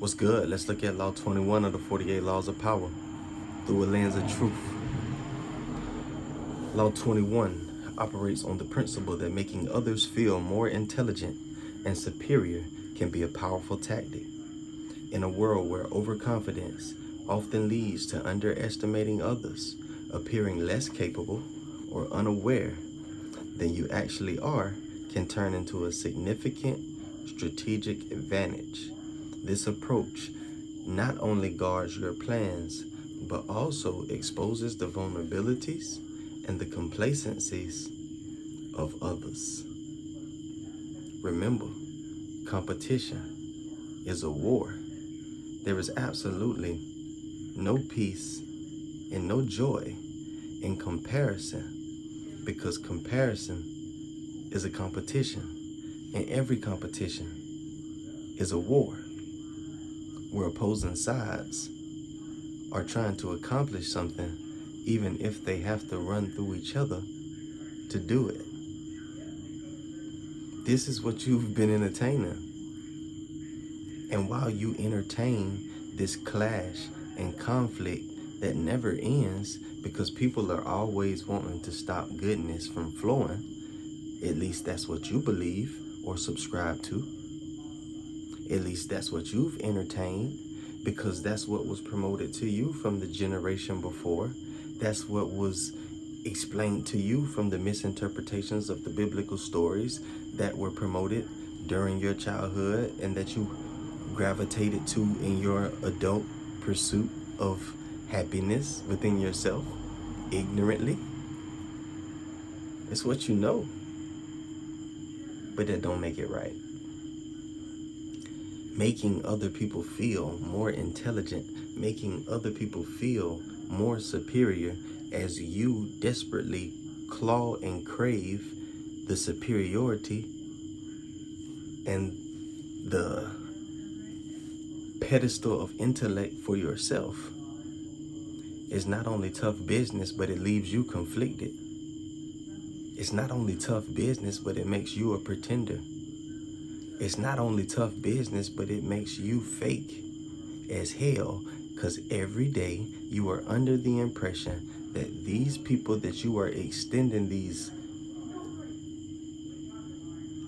What's good? Let's look at Law 21 of the 48 Laws of Power through a lens of truth. Law 21 operates on the principle that making others feel more intelligent and superior can be a powerful tactic. In a world where overconfidence often leads to underestimating others, appearing less capable or unaware than you actually are can turn into a significant strategic advantage. This approach not only guards your plans, but also exposes the vulnerabilities and the complacencies of others. Remember, competition is a war. There is absolutely no peace and no joy in comparison, because comparison is a competition, and every competition is a war where opposing sides are trying to accomplish something, even if they have to run through each other to do it. This is what you've been entertaining. And while you entertain this clash and conflict that never ends, because people are always wanting to stop goodness from flowing, at least that's what you believe or subscribe to. At least that's what you've entertained, because that's what was promoted to you from the generation before. That's what was explained to you from the misinterpretations of the biblical stories that were promoted during your childhood and that you gravitated to in your adult pursuit of happiness within yourself, ignorantly. It's what you know, but that don't make it right. Making other people feel more intelligent, making other people feel more superior as you desperately claw and crave the superiority and the pedestal of intellect for yourself is not only tough business, but it leaves you conflicted. It's not only tough business, but it makes you a pretender. It's not only tough business, but it makes you fake as hell, because every day you are under the impression that these people that you are extending these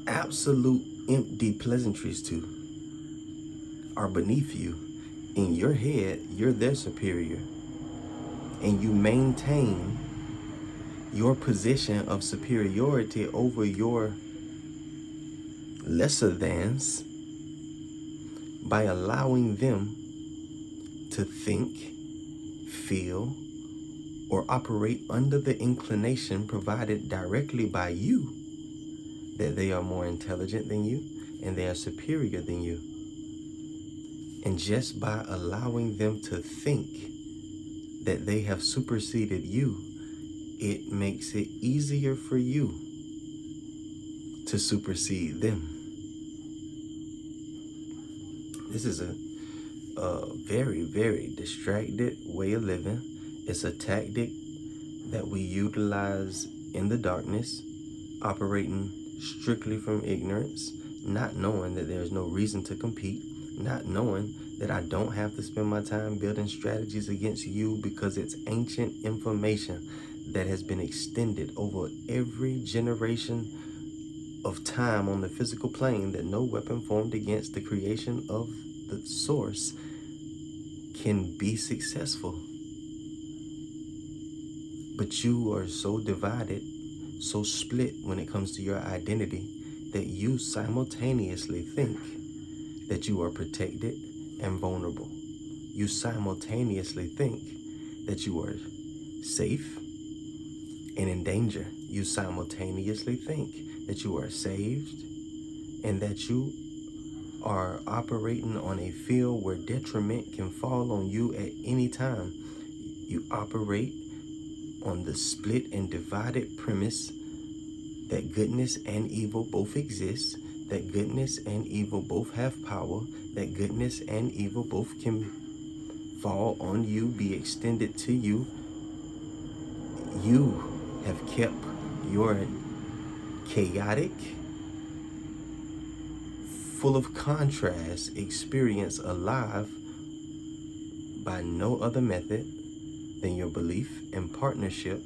absolute empty pleasantries to are beneath you. In your head, you're their superior, and you maintain your position of superiority over your lesser thans by allowing them to think, feel, or operate under the inclination provided directly by you that they are more intelligent than you and they are superior than you. And just by allowing them to think that they have superseded you, it makes it easier for you to supersede them. This is a very, very distracted way of living. It's a tactic that we utilize in the darkness, operating strictly from ignorance, not knowing that there's no reason to compete, not knowing that I don't have to spend my time building strategies against you, because it's ancient information that has been extended over every generation of time on the physical plane, that no weapon formed against the creation of the source can be successful. But you are so divided, so split when it comes to your identity, that you simultaneously think that you are protected and vulnerable. You simultaneously think that you are safe and in danger. You simultaneously think that you are saved and that you are operating on a field where detriment can fall on you at any time. You operate on the split and divided premise that goodness and evil both exist, that goodness and evil both have power, that goodness and evil both can fall on you, be extended to you. You have kept your chaotic, full of contrast, experience alive by no other method than your belief and partnership,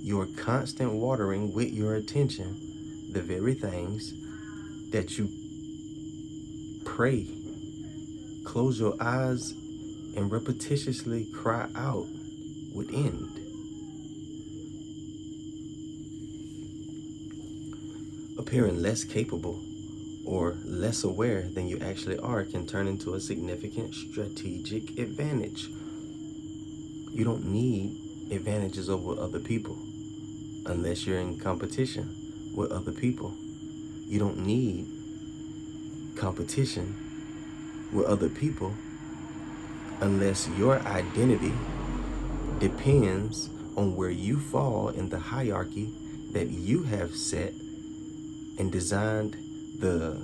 your constant watering with your attention, the very things that you pray, close your eyes, and repetitiously cry out would end. Appearing less capable or less aware than you actually are can turn into a significant strategic advantage. You don't need advantages over other people unless you're in competition with other people. You don't need competition with other people unless your identity depends on where you fall in the hierarchy that you have set and designed the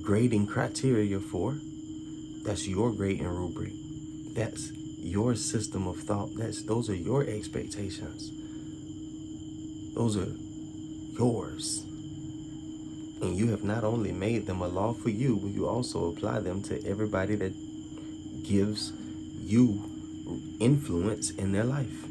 grading criteria for. That's your grading rubric. That's your system of thought. Those are your expectations. Those are yours. And you have not only made them a law for you, but you also apply them to everybody that gives you influence in their life.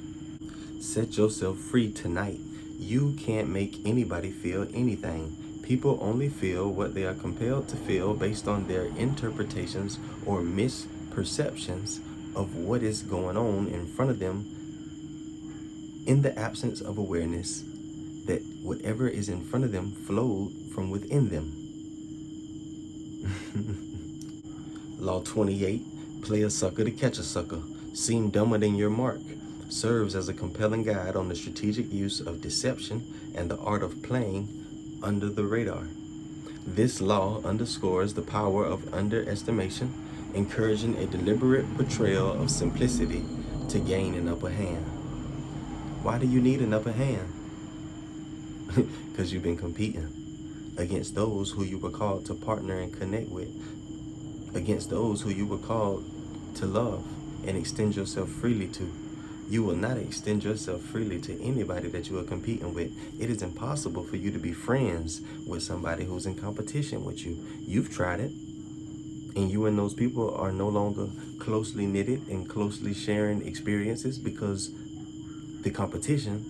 Set yourself free tonight. You can't make anybody feel anything. People only feel what they are compelled to feel based on their interpretations or misperceptions of what is going on in front of them, in the absence of awareness that whatever is in front of them flowed from within them. Law 28, play a sucker to catch a sucker. Seem dumber than your mark. Serves as a compelling guide on the strategic use of deception and the art of playing under the radar. This law underscores the power of underestimation, encouraging a deliberate portrayal of simplicity to gain an upper hand. Why do you need an upper hand? Because you've been competing against those who you were called to partner and connect with, against those who you were called to love and extend yourself freely to. You will not extend yourself freely to anybody that you are competing with. It is impossible for you to be friends with somebody who's in competition with you. You've tried it, and you and those people are no longer closely knitted and closely sharing experiences because the competition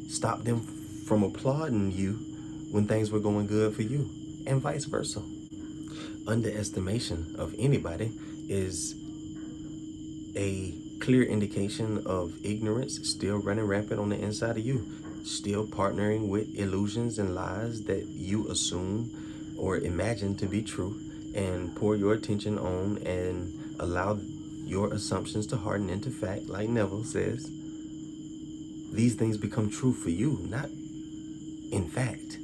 stopped them from applauding you when things were going good for you, and vice versa. Underestimation of anybody is a clear indication of ignorance still running rampant on the inside of you, still partnering with illusions and lies that you assume or imagine to be true and pour your attention on and allow your assumptions to harden into fact. Like Neville says, these things become true for you, not in fact.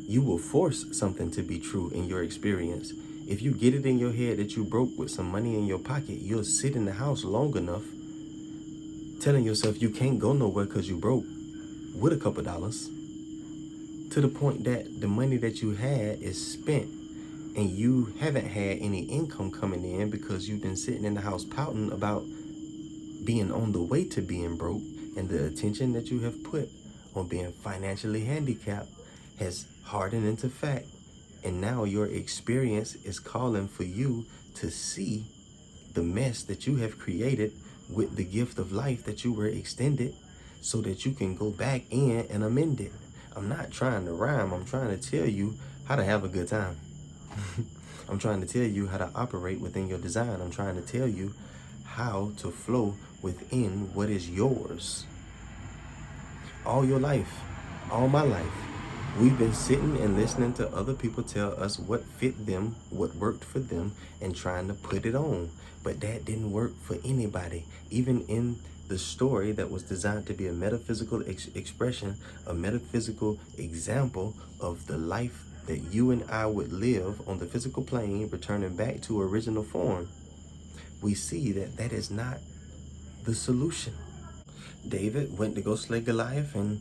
You will force something to be true in your experience. If you get it in your head that you broke with some money in your pocket, you'll sit in the house long enough telling yourself you can't go nowhere because you broke with a couple dollars, to the point that the money that you had is spent and you haven't had any income coming in because you've been sitting in the house pouting about being on the way to being broke, and the attention that you have put on being financially handicapped has hardened into fact. And now your experience is calling for you to see the mess that you have created with the gift of life that you were extended, so that you can go back in and amend it. I'm not trying to rhyme. I'm trying to tell you how to have a good time. I'm trying to tell you how to operate within your design. I'm trying to tell you how to flow within what is yours. All your life, all my life, we've been sitting and listening to other people tell us what fit them, what worked for them, and trying to put it on. But that didn't work for anybody. Even in the story that was designed to be a metaphysical expression, a metaphysical example of the life that you and I would live on the physical plane, returning back to original form, we see that that is not the solution. David went to go slay Goliath, and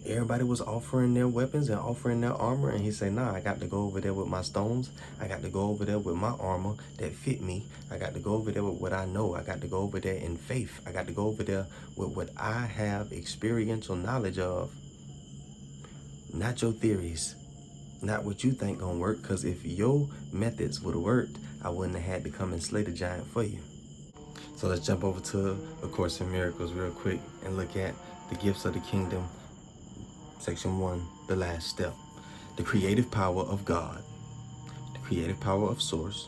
everybody was offering their weapons and offering their armor, and he said, nah, I got to go over there with my stones. I got to go over there with my armor that fit me. I got to go over there with what I know. I got to go over there in faith. I got to go over there with what I have experiential knowledge of. Not your theories, Not what you think gonna work, because if your methods would have worked, I wouldn't have had to come and slay the giant for you. So let's jump over to A Course in Miracles real quick and look at the gifts of the kingdom, section 1, the last step. The creative power of God, the creative power of Source,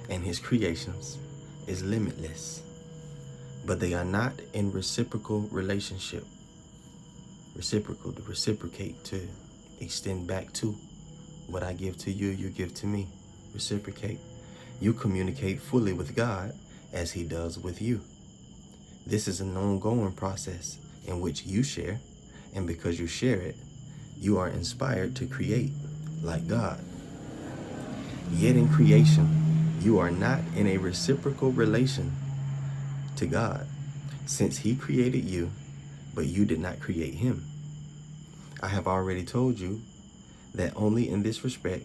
and his creations is limitless, but they are not in reciprocal relationship. Reciprocal, to reciprocate, to extend back to. What I give to you, you give to me. Reciprocate. You communicate fully with God as he does with you. This is an ongoing process in which you share, and because you share it, you are inspired to create like God. Yet in creation, you are not in a reciprocal relation to God, since he created you, but you did not create him. I have already told you that only in this respect,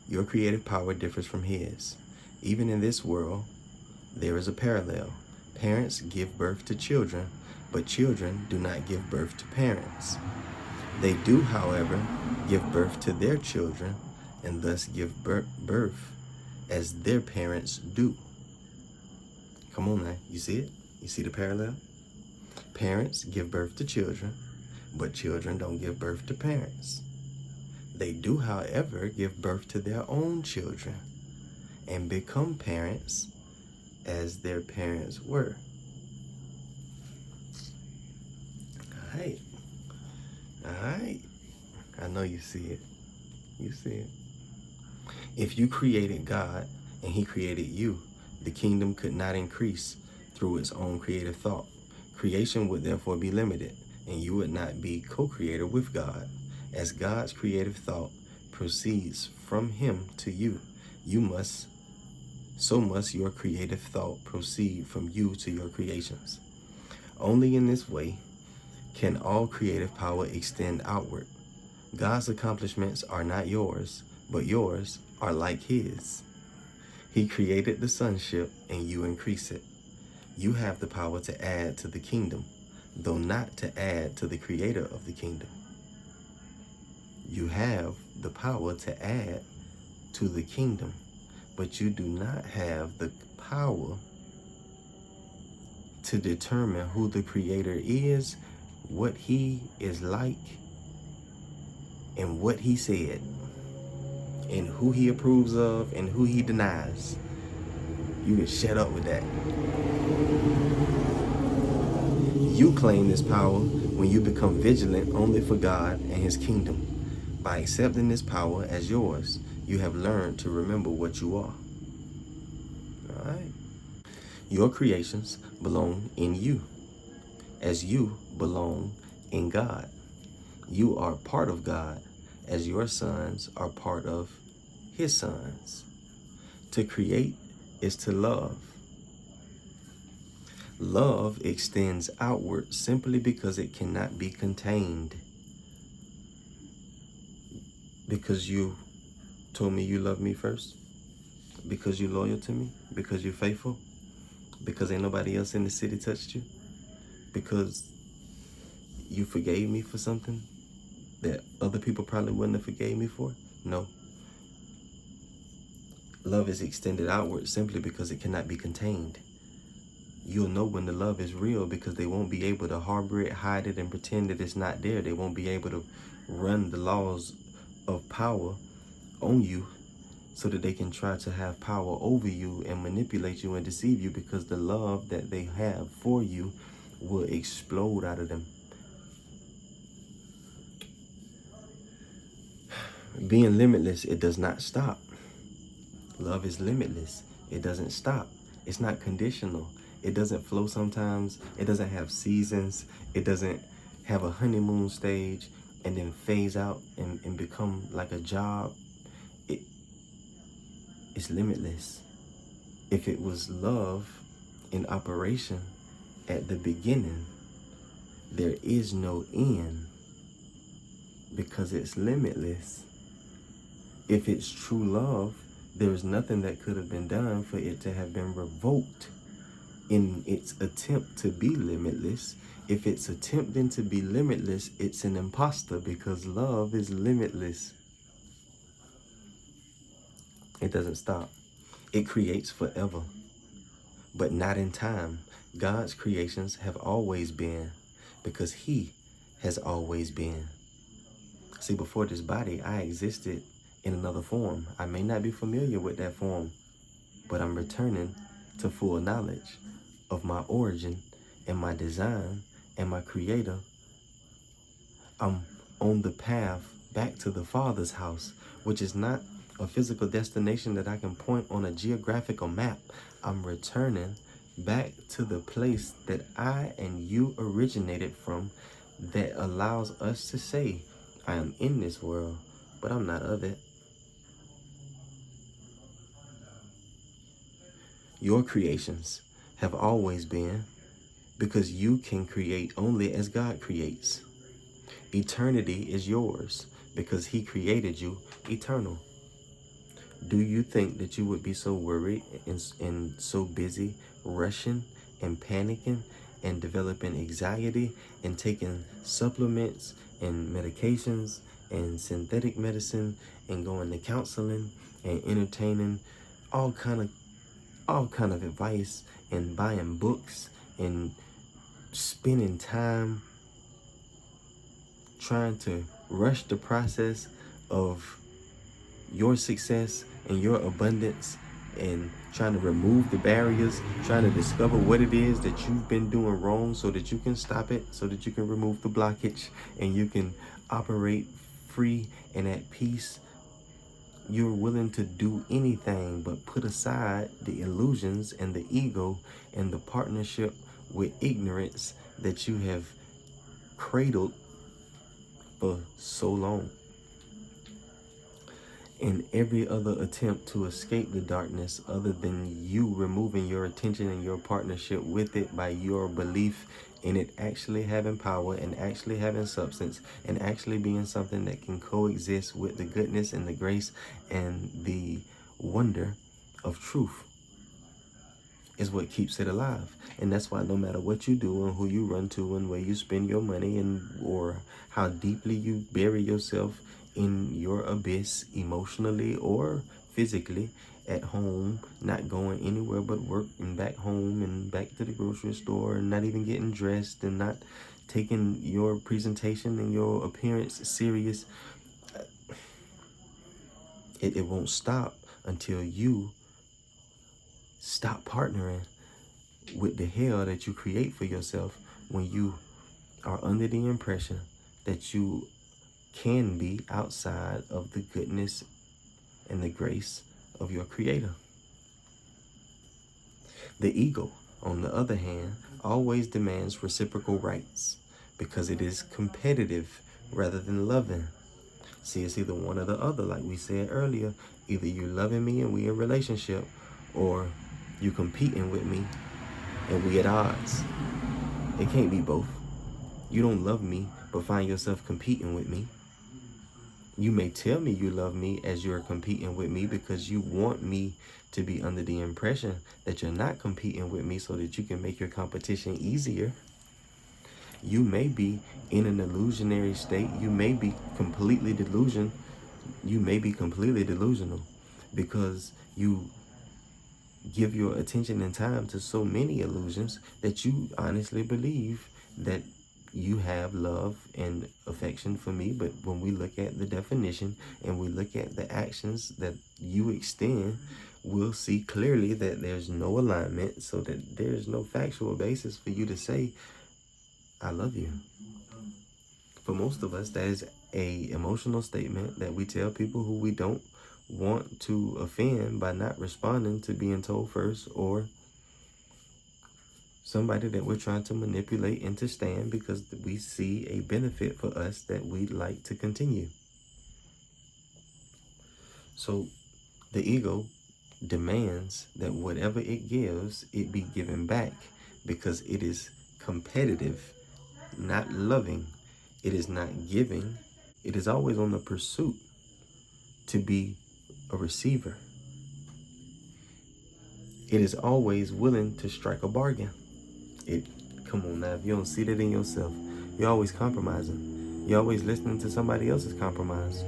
your creative power differs from his. Even in this world, there is a parallel. Parents give birth to children, but children do not give birth to parents. They do, however, give birth to their children and thus give birth as their parents do. Come on now, you see it? You see the parallel? Parents give birth to children, but children don't give birth to parents. They do, however, give birth to their own children and become parents as their parents were. All right. All right. I know you see it. You see it. If you created God and he created you, the kingdom could not increase through its own creative thought. Creation would therefore be limited, and you would not be co-creator with God. As God's creative thought proceeds from him to you, so must your creative thought proceed from you to your creations. Only in this way can all creative power extend outward. God's accomplishments are not yours, but yours are like his. He created the sonship and you increase it. You have the power to add to the kingdom, though not to add to the creator of the kingdom. You have the power to add to the kingdom, but you do not have the power to determine who the creator is, what he is like, and what he said, and who he approves of and who he denies. You can shut up with that. You claim this power when you become vigilant only for God and his kingdom. By accepting this power as yours, you have learned to remember what you are. All right. Your creations belong in you, as you belong in God. You are part of God, as your sons are part of his sons. To create is to love. Love extends outward simply because it cannot be contained. Because you told me you love me first? Because you're loyal to me? Because you're faithful? Because ain't nobody else in the city touched you? Because you forgave me for something that other people probably wouldn't have forgave me for? No. Love is extended outward simply because it cannot be contained. You'll know when the love is real because they won't be able to harbor it, hide it, and pretend that it's not there. They won't be able to run the laws of power on you so that they can try to have power over you and manipulate you and deceive you, because the love that they have for you will explode out of them. Being limitless, it does not stop. Love is limitless. It doesn't stop. It's not conditional. It doesn't flow sometimes. It doesn't have seasons. It doesn't have a honeymoon stage and then phase out and become like a job. It's limitless. If it was love in operation at the beginning, there is no end because it's limitless. If it's true love, there is nothing that could have been done for it to have been revoked in its attempt to be limitless. If it's attempting to be limitless, it's an imposter because love is limitless. It doesn't stop. It creates forever, but not in time. God's creations have always been because he has always been. See, before this body, I existed in another form. I may not be familiar with that form, but I'm returning to full knowledge of my origin and my design and my creator. I'm on the path back to the Father's house, which is not a physical destination that I can point on a geographical map. I'm returning back to the place that I and you originated from, that allows us to say, I am in this world, but I'm not of it. Your creations have always been because you can create only as God creates. Eternity is yours because he created you eternal. Do you think that you would be so worried and so busy rushing and panicking and developing anxiety and taking supplements and medications and synthetic medicine and going to counseling and entertaining all kind of advice and buying books and spending time trying to rush the process of your success and your abundance and trying to remove the barriers, trying to discover what it is that you've been doing wrong so that you can stop it, so that you can remove the blockage and you can operate free and at peace? You're willing to do anything but put aside the illusions and the ego and the partnership with ignorance that you have cradled for so long. In every other attempt to escape the darkness other than you removing your attention and your partnership with it by your belief in it actually having power and actually having substance and actually being something that can coexist with the goodness and the grace and the wonder of truth, is what keeps it alive. And that's why no matter what you do and who you run to and where you spend your money and or how deeply you bury yourself in your abyss emotionally or physically at home, not going anywhere but work and back home and back to the grocery store and not even getting dressed and not taking your presentation and your appearance serious, it won't stop until you stop partnering with the hell that you create for yourself when you are under the impression that you can be outside of the goodness and the grace of your creator. The ego, on the other hand, always demands reciprocal rights because it is competitive rather than loving. See, it's either one or the other, like we said earlier. Either you loving me and we in relationship, or you competing with me and we at odds. It can't be both. You don't love me, but find yourself competing with me. You may tell me you love me as you're competing with me because you want me to be under the impression that you're not competing with me so that you can make your competition easier. You may be in an illusionary state. You may be completely delusional. You may be completely delusional because you give your attention and time to so many illusions that you honestly believe that you have love and affection for me. But when we look at the definition and we look at the actions that you extend, we'll see clearly that there's no alignment, so that there's no factual basis for you to say, I love you. For most of us, that is a emotional statement that we tell people who we don't want to offend by not responding to being told first, or somebody that we're trying to manipulate into stand because we see a benefit for us that we'd like to continue. So the ego demands that whatever it gives, it be given back because it is competitive, not loving. It is not giving. It is always on the pursuit to be a receiver. It is always willing to strike a bargain. Come on now, if you don't see that in yourself, you're always compromising. You're always listening to somebody else's compromise.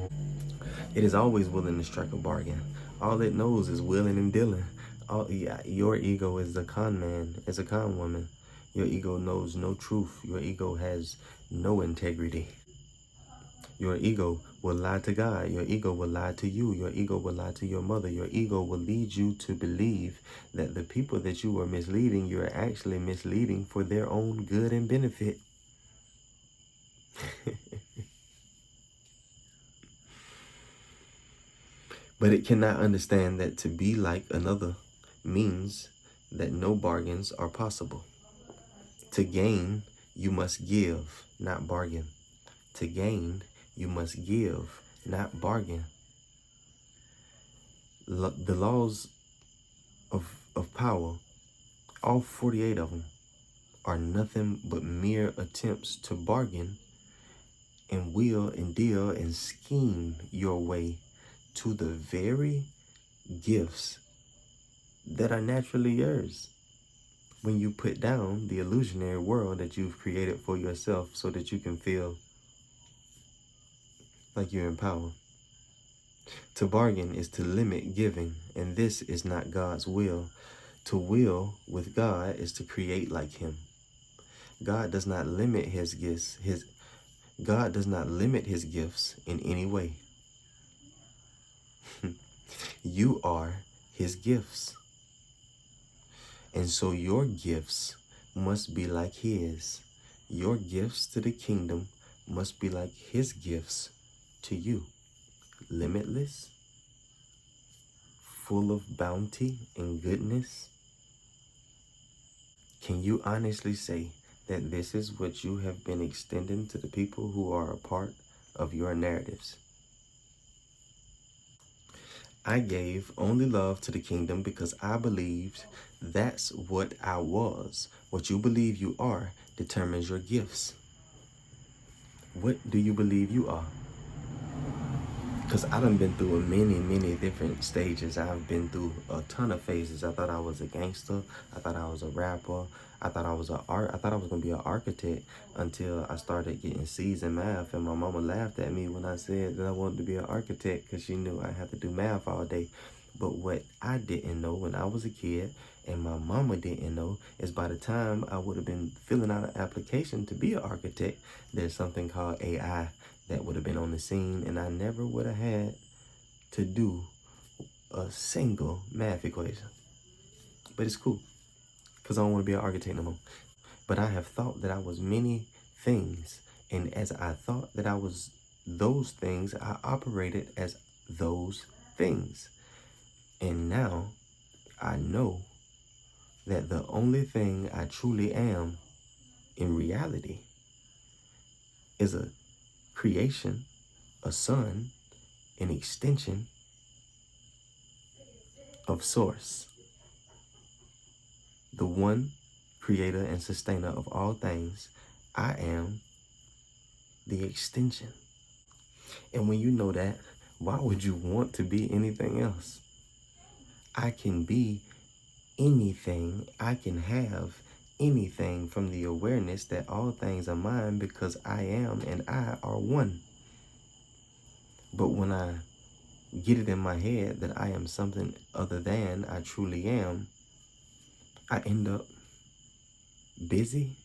It is always willing to strike a bargain, All it knows is willing and dealing. Your ego is a con man, is a con woman. Your ego knows no truth. Your ego has no integrity. Your ego will lie to God. Your ego will lie to you. Your ego will lie to your mother. Your ego will lead you to believe that the people that you are misleading, you're actually misleading for their own good and benefit. But it cannot understand that to be like another means that no bargains are possible. To gain, you must give, not bargain. To gain, you must give, not bargain. The laws of power, all 48 of them, are nothing but mere attempts to bargain and wheel and deal and scheme your way to the very gifts that are naturally yours. When you put down the illusionary world that you've created for yourself so that you can feel like you're in power. To bargain is to limit giving, and this is not God's will. To will with God is to create like him. God does not limit his gifts. God does not limit his gifts in any way. You are his gifts. And so your gifts must be like his. Your gifts to the kingdom must be like his gifts to you. Limitless, full of bounty and goodness. Can you honestly say that this is what you have been extending to the people who are a part of your narratives? I gave only love to the kingdom because I believed that's what I was. What you believe you are determines your gifts. What do you believe you are? Because I done been through many different stages. I've been through a ton of phases. I thought I was a gangster. I thought I was a rapper. I thought I was gonna be an architect until I started getting C's in math. And my mama laughed at me when I said that I wanted to be an architect because she knew I had to do math all day. But what I didn't know when I was a kid and my mama didn't know is by the time I would have been filling out an application to be an architect, there's something called AI that would have been on the scene, and I never would have had to do a single math equation. But it's cool, because I don't want to be an architect no more. But I have thought that I was many things, and as I thought that I was those things, I operated as those things. And now I know that the only thing I truly am in reality is a creation, a son, an extension of source, the one creator and sustainer of all things. I am the extension. And when you know that, why would you want to be anything else? I can be anything. I can have anything from the awareness that all things are mine because I am and I are one. But when I get it in my head that I am something other than I truly am, I end up busy,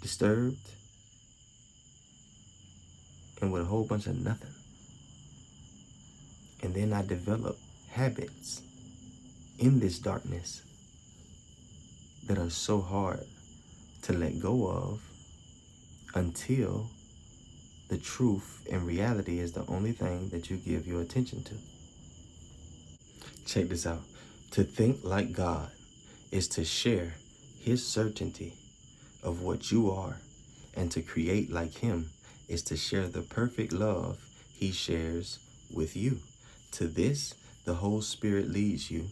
disturbed, and with a whole bunch of nothing. And then I develop habits in this darkness that are so hard to let go of until the truth and reality is the only thing that you give your attention to. Check this out. To think like God is to share his certainty of what you are, and to create like him is to share the perfect love he shares with you. To this, the whole Spirit leads you,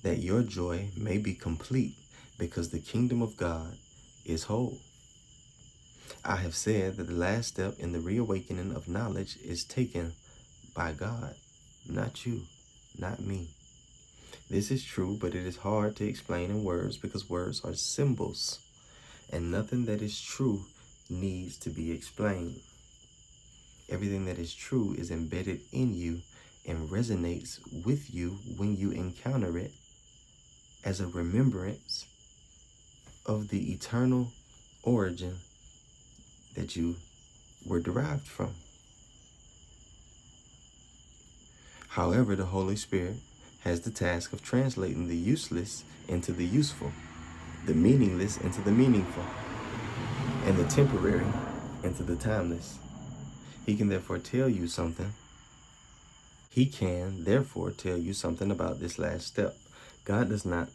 that your joy may be complete, because the kingdom of God is whole. I have said that the last step in the reawakening of knowledge is taken by God, not you, not me. This is true, but it is hard to explain in words because words are symbols, and nothing that is true needs to be explained. Everything that is true is embedded in you and resonates with you when you encounter it as a remembrance of the eternal origin that you were derived from. However, the Holy Spirit has the task of translating the useless into the useful, the meaningless into the meaningful, and the temporary into the timeless. He can therefore tell you something. He can therefore tell you something about this last step. God does not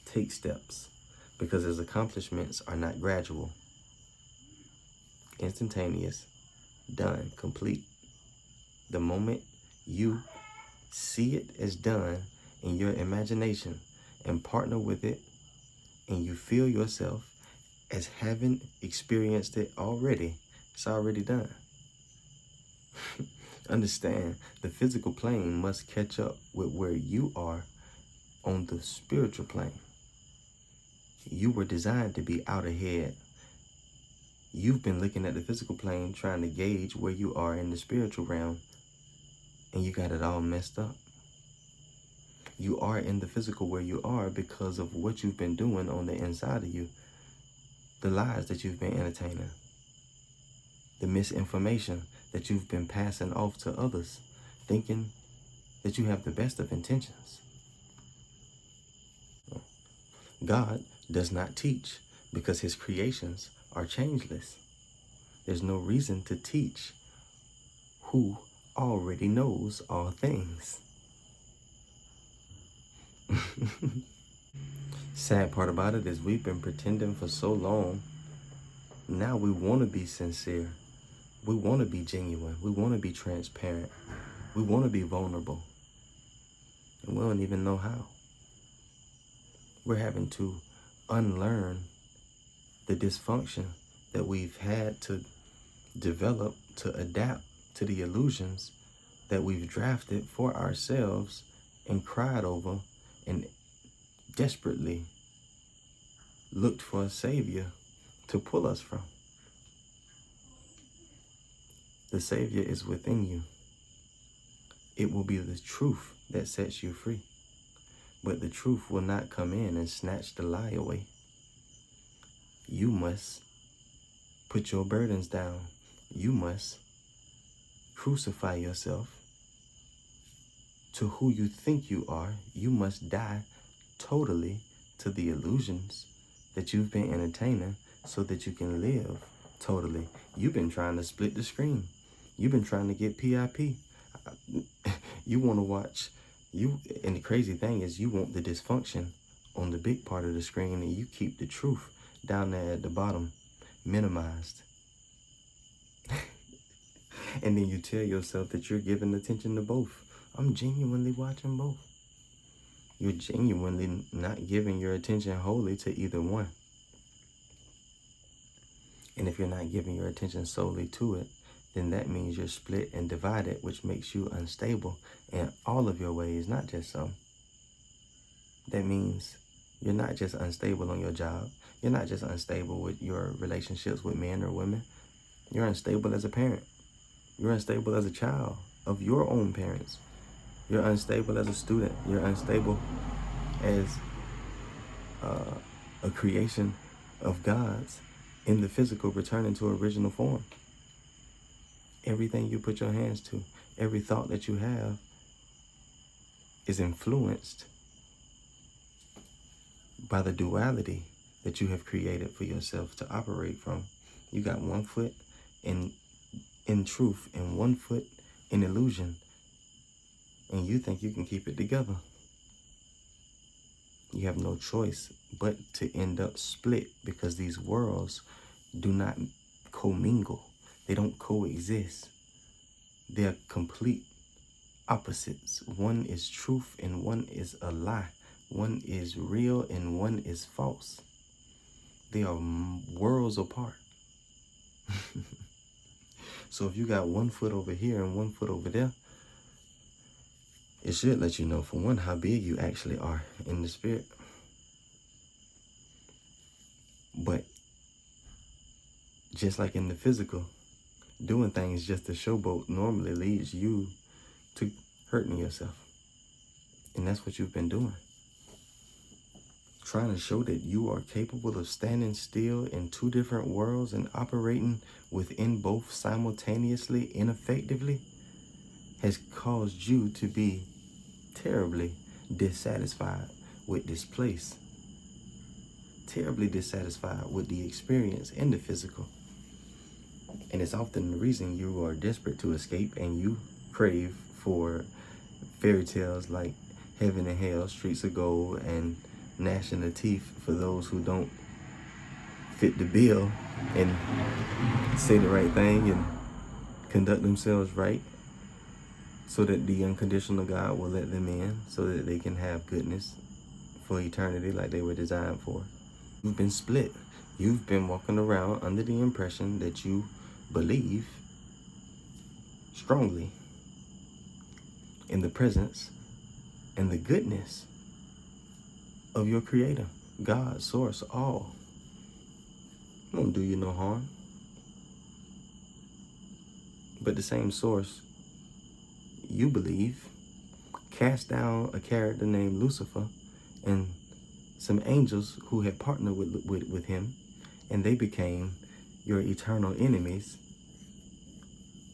take steps because his accomplishments are not gradual, instantaneous, done, complete. The moment you see it as done in your imagination and partner with it, and you feel yourself as having experienced it already, it's already done. Understand, the physical plane must catch up with where you are on the spiritual plane. You were designed to be out ahead. You've been looking at the physical plane trying to gauge where you are in the spiritual realm, and you got it all messed up. You are in the physical where you are because of what you've been doing on the inside of you, the lies that you've been entertaining, the misinformation that you've been passing off to others, thinking that you have the best of intentions. God does not teach because his creations are changeless. There's no reason to teach who already knows all things. Sad part about it is we've been pretending for so long. Now we want to be sincere. We want to be genuine. We want to be transparent. We want to be vulnerable. And we don't even know how. We're having to unlearn the dysfunction that we've had to develop to adapt to the illusions that we've drafted for ourselves and cried over and desperately looked for a savior to pull us from. The savior is within you. It will be the truth that sets you free. But the truth will not come in and snatch the lie away. You must put your burdens down. You must crucify yourself to who you think you are. You must die totally to the illusions that you've been entertaining so that you can live totally. You've been trying to split the screen. You've been trying to get PIP. You want to watch, and the crazy thing is you want the dysfunction on the big part of the screen, and you keep the truth down there at the bottom, minimized. And then you tell yourself that you're giving attention to both. I'm genuinely watching both. You're genuinely not giving your attention wholly to either one. And if you're not giving your attention solely to it, then that means you're split and divided, which makes you unstable in all of your ways, not just some. That means you're not just unstable on your job. You're not just unstable with your relationships with men or women. You're unstable as a parent. You're unstable as a child of your own parents. You're unstable as a student. You're unstable as a creation of God's in the physical returning to original form. Everything you put your hands to, every thought that you have is influenced by the duality that you have created for yourself to operate from. You got one foot in truth and one foot in illusion, and you think you can keep it together. You have no choice but to end up split because these worlds do not commingle. They don't coexist. They're complete opposites. One is truth and one is a lie. One is real and one is false. They are worlds apart. So if you got one foot over here and one foot over there, it should let you know, for one, how big you actually are in the spirit. But just like in the physical, doing things just to showboat normally leads you to hurting yourself. And that's what you've been doing. Trying to show that you are capable of standing still in two different worlds and operating within both simultaneously and effectively has caused you to be terribly dissatisfied with this place. Terribly dissatisfied with the experience and the physical. And it's often the reason you are desperate to escape and you crave for fairy tales like heaven and hell, streets of gold, and gnashing of teeth for those who don't fit the bill and say the right thing and conduct themselves right, so that the unconditional God will let them in, so that they can have goodness for eternity like they were designed for. You've been split. You've been walking around under the impression that you believe strongly in the presence and the goodness of your creator, God, source, all. It won't do you no harm. But the same source, you believe, cast down a character named Lucifer and some angels who had partnered with him, and they became your eternal enemies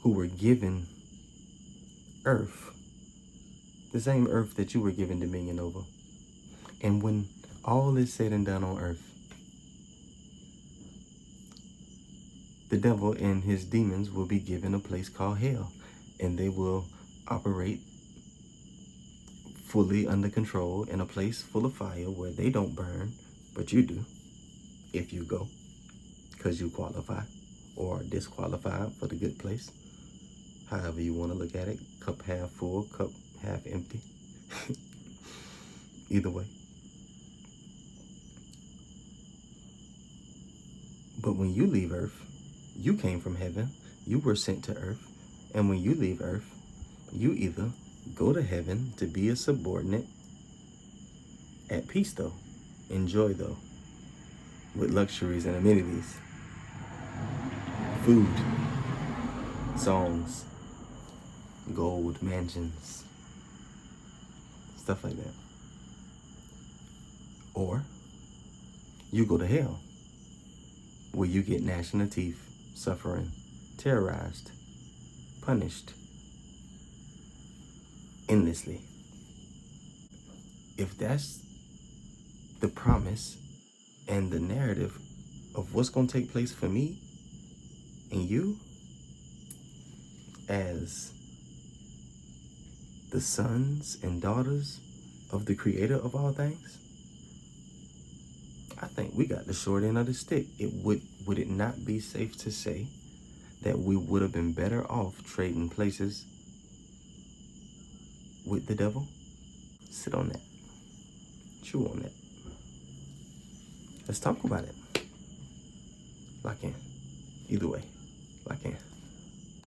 who were given earth, the same earth that you were given dominion over. And when all is said and done on earth, the devil and his demons will be given a place called hell, and they will operate fully under control in a place full of fire where they don't burn, but you do, if you go, because you qualify or are disqualified for the good place. However you want to look at it, cup half full, cup half empty. Either way. But when you leave earth, you came from heaven, you were sent to earth, and when you leave earth, you either go to heaven to be a subordinate, at peace though, enjoy though, with luxuries and amenities, food, songs, gold mansions, stuff like that. Or you go to hell, where you get gnashing of teeth, suffering, terrorized, punished endlessly. If that's the promise and the narrative of what's going to take place for me and you as the sons and daughters of the creator of all things, I think we got the short end of the stick. Would it not be safe to say that we would have been better off trading places with the devil? Sit on that. Chew on that. Let's talk about it. Lock in. Either way, lock in.